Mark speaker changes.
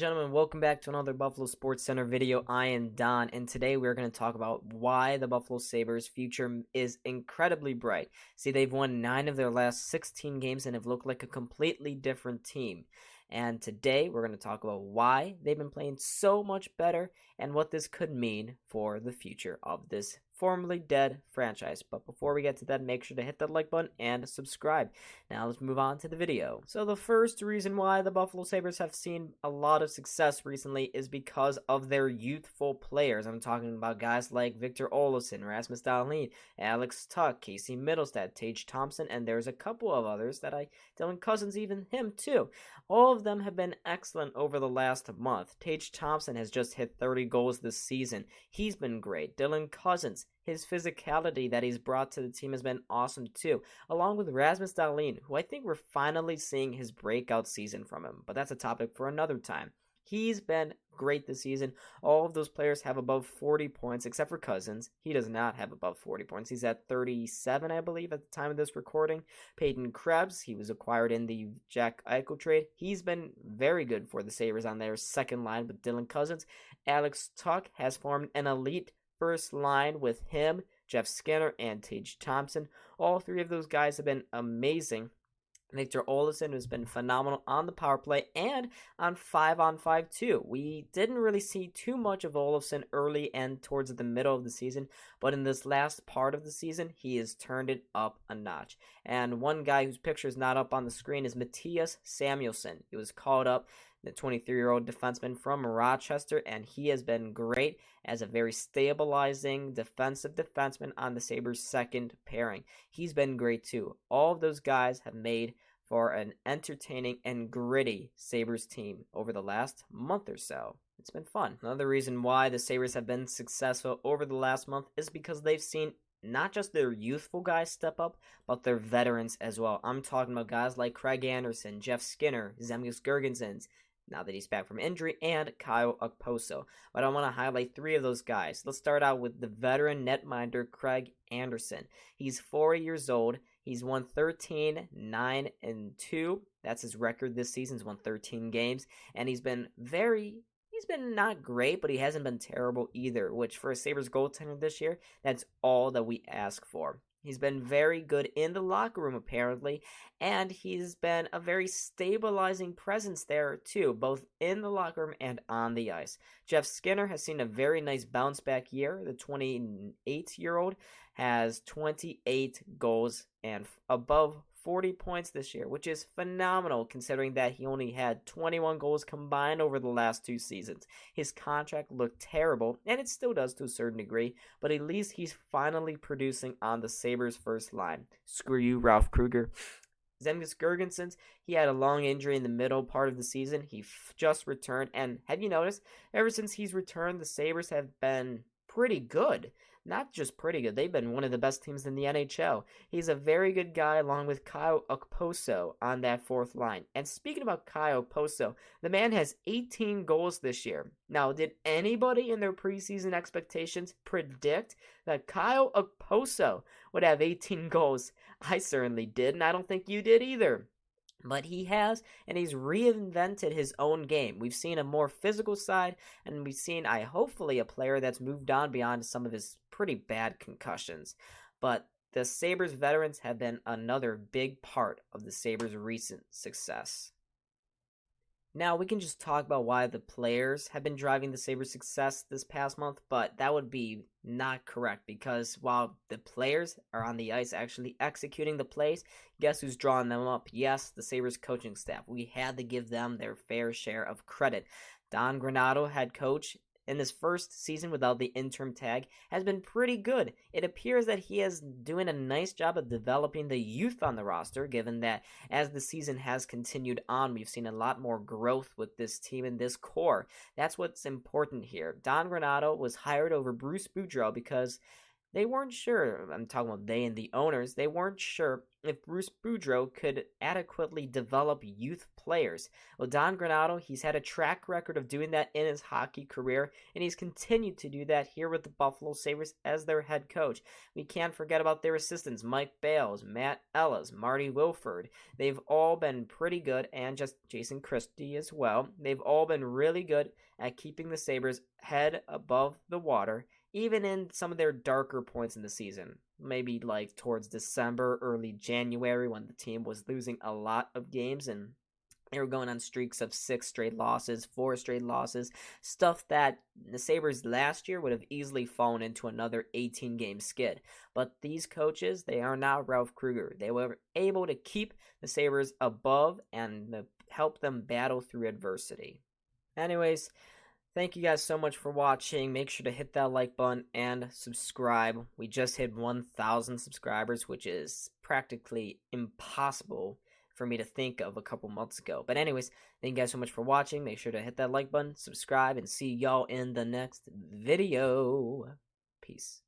Speaker 1: gentlemen, welcome back to another Buffalo SportsCenter video. I am Don, and today we're going to talk about why the Buffalo Sabres' future is incredibly bright. See, they've won 9 of their last 16 games and have looked like a completely different team. And today we're going to talk about why they've been playing so much better and what this could mean for the future of this formerly dead franchise. But before we get to that, make sure to hit that like button and subscribe. Now let's move on to the video. So the first reason why the Buffalo Sabres have seen a lot of success recently is because of their youthful players. I'm talking about guys like Victor Olofsson, Rasmus Dahlin, Alex Tuch, Casey Mittelstadt, Tage Thompson, and there's a couple of others that Dylan Cousins, even him too. All of them have been excellent over the last month. Tage Thompson has just hit 30 goals this season. He's been great. Dylan Cousins, his physicality that he's brought to the team has been awesome too, along with Rasmus Dahlin, who I think we're finally seeing his breakout season from him, but that's a topic for another time. He's been great this season. All of those players have above 40 points, except for Cousins. He does not have above 40 points. He's at 37, I believe, at the time of this recording. Peyton Krebs, he was acquired in the Jack Eichel trade. He's been very good for the Sabres on their second line with Dylan Cousins. Alex Tuch has formed an elite first line with him, Jeff Skinner, and Tage Thompson. All three of those guys have been amazing. Victor Olofsson has been phenomenal on the power play and on 5-on-5 too. We didn't really see too much of Olofsson early and towards the middle of the season, but in this last part of the season, he has turned it up a notch. And one guy whose picture is not up on the screen is Mattias Samuelsson. He was called up, the 23-year-old defenseman from Rochester, and he has been great as a very stabilizing defensive defenseman on the Sabres' second pairing. He's been great too. All of those guys have made for an entertaining and gritty Sabres team over the last month or so. It's been fun. Another reason why the Sabres have been successful over the last month is because they've seen not just their youthful guys step up, but their veterans as well. I'm talking about guys like Craig Anderson, Jeff Skinner, Zemgus Girgensons, now that he's back from injury, and Kyle Okposo. But I want to highlight 3 of those guys. Let's start out with the veteran netminder Craig Anderson. He's 40 years old. He's won 13, 9, and 2. That's his record this season. He's won 13 games, and he's been not great, but he hasn't been terrible either, which for a Sabres goaltender this year, that's all that we ask for. He's been very good in the locker room, apparently, and he's been a very stabilizing presence there, too, both in the locker room and on the ice. Jeff Skinner has seen a very nice bounce-back year. The 28-year-old has 28 goals and above 40 points this year, which is phenomenal considering that he only had 21 goals combined over the last 2 seasons. His contract looked terrible, and it still does to a certain degree, but at least he's finally producing on the Sabres' first line. Screw you, Ralph Kruger. Zemgus Girgensons, he had a long injury in the middle part of the season. He just returned, and have you noticed, ever since he's returned, the Sabres have been pretty good. Not just pretty good, they've been one of the best teams in the NHL. He's a very good guy along with Kyle Okposo on that 4th line. And speaking about Kyle Okposo, the man has 18 goals this year. Now, did anybody in their preseason expectations predict that Kyle Okposo would have 18 goals? I certainly did, and I don't think you did either. But he has, and he's reinvented his own game. We've seen a more physical side, and we've seen, hopefully, a player that's moved on beyond some of his pretty bad concussions. But the Sabres veterans have been another big part of the Sabres' recent success. Now, we can just talk about why the players have been driving the Sabres' success this past month, but that would be not correct because while the players are on the ice actually executing the plays, guess who's drawing them up? Yes, the Sabres coaching staff. We had to give them their fair share of credit. Don Granato, head coach, in his first season without the interim tag, has been pretty good. It appears that he is doing a nice job of developing the youth on the roster, given that as the season has continued on, we've seen a lot more growth with this team and this core. That's what's important here. Don Granato was hired over Bruce Boudreau because They weren't sure, I'm talking about they and the owners, they weren't sure if Bruce Boudreau could adequately develop youth players. Well, Don Granato, he's had a track record of doing that in his hockey career, and he's continued to do that here with the Buffalo Sabres as their head coach. We can't forget about their assistants, Mike Bales, Matt Ellis, Marty Wilford. They've all been pretty good, and just Jason Christie as well. They've all been really good at keeping the Sabres head above the water, even in some of their darker points in the season. Maybe like towards December, early January, when the team was losing a lot of games and they were going on streaks of 6 straight losses, 4 straight losses, stuff that the Sabres last year would have easily fallen into another 18-game skid. But these coaches, they are not Ralph Krueger. They were able to keep the Sabres above and help them battle through adversity. Anyways, thank you guys so much for watching. Make sure to hit that like button and subscribe. We just hit 1,000 subscribers, which is practically impossible for me to think of a couple months ago. But anyways, thank you guys so much for watching. Make sure to hit that like button, subscribe, and see y'all in the next video. Peace.